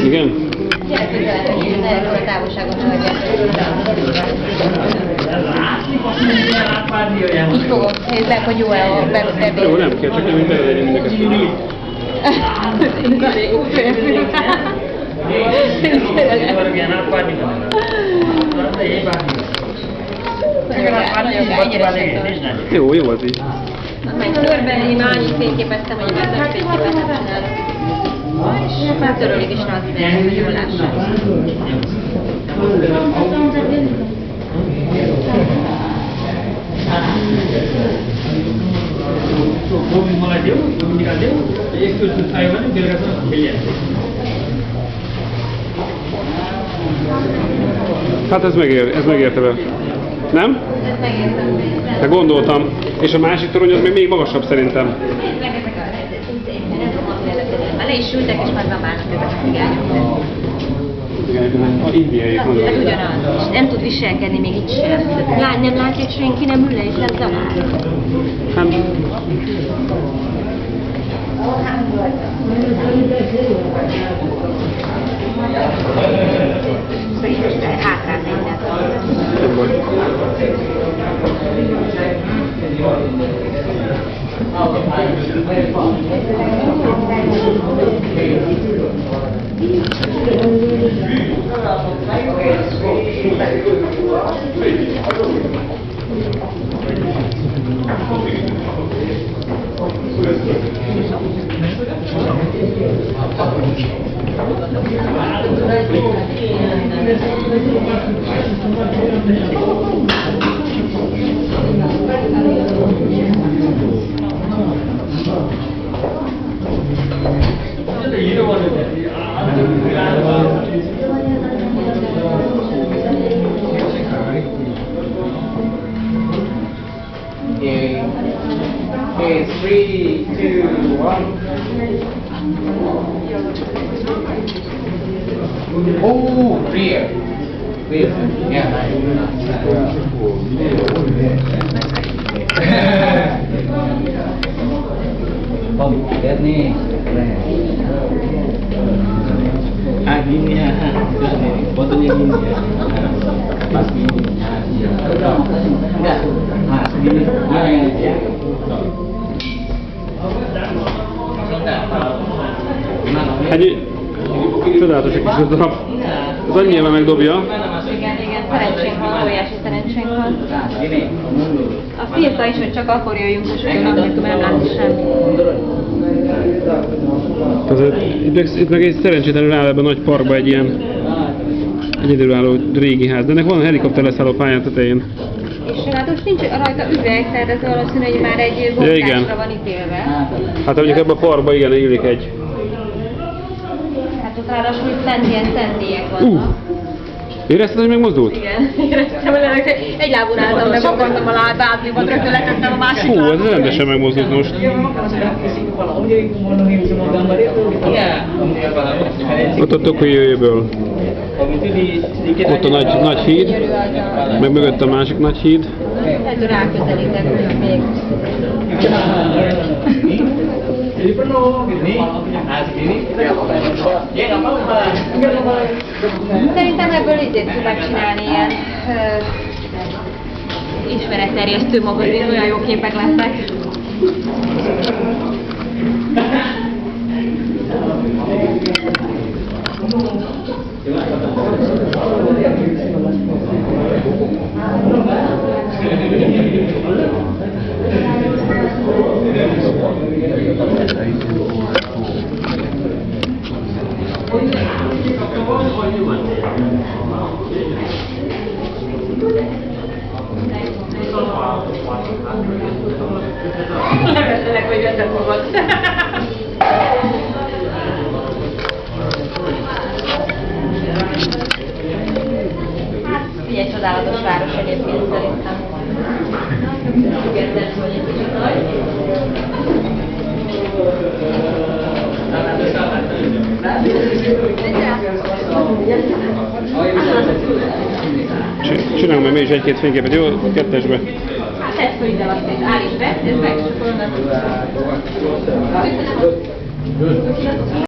Igen? Gyere közelebb, hogy nagyon a távolságon így fogom, nézd meg, hogy jó-e a bebé. Jó, nem kell, csak nem belejön mindegy. Jó, jó az így. Meg körben én már annyit fényképeztem, hogy ebben nem fényképeztem csinálok. És feltörölik is rá hogy jól lássák. Hát ez megérte be. Nem? Ezt megértem. Hát gondoltam. És a másik torony az még magasabb szerintem. Le is ültek, és már babálnak ezek a cigányok. A indiai mondom. Ez ugyanaz. És nem tud viselkedni még itt sem. Nem látja, hogy senki nem ül le, és lesz zavár. Hát... Hátrán Nem baj. Okay, 3, 2, 1. Oh, rear. Rear. Yeah, gini ya, fotonya gini ya, pas gini, enggak, segini, ya. Egy csodálatos egy kis darab. Az annyira megdobja. Igen, szerencsénk van, óriási szerencsénk van. Azt írta is, hogy csak akkor jöjjünk, és hogy nem látni semmi. Itt meg egy szerencsétlenül áll ebben a nagy parkban egy ilyen egyedülálló régi ház, de ennek van a helikopter leszálló pályán tetején. És hát most nincs rajta üveg, tehát ez valószínű, hogy már egy bontásra van ítélve. Hát mondjuk ebben a parkban igen, illik egy. Hát ott ráadásul itt fent ilyen szentélyek vannak. Érezted, hogy megmozdult? Igen, éreztem, hogy egy lábon álltam, meg akartam a lábáblimat, rögtön letettem a másik Hú, lábon. ez rendesen megmozdult most. Ott a Tokiójéből. Ott a nagy híd, meg mögött a másik nagy híd. Ettől ráközelítek még. Szerintem ebből idét tudnak csinálni ilyen ismeretterjesztő magazin, olyan jó képek lesznek. Leveselek, hogy összefogod. Hát, ilyen csodálatos város egyébként szerintem. Független, hogy egy kicsit nagy. Csináljunk meg mi is egy-két fényképet, jó? Kettesbe. Hát ezt fölítem azt, hogy állíts be, és meg, és akkor onnan.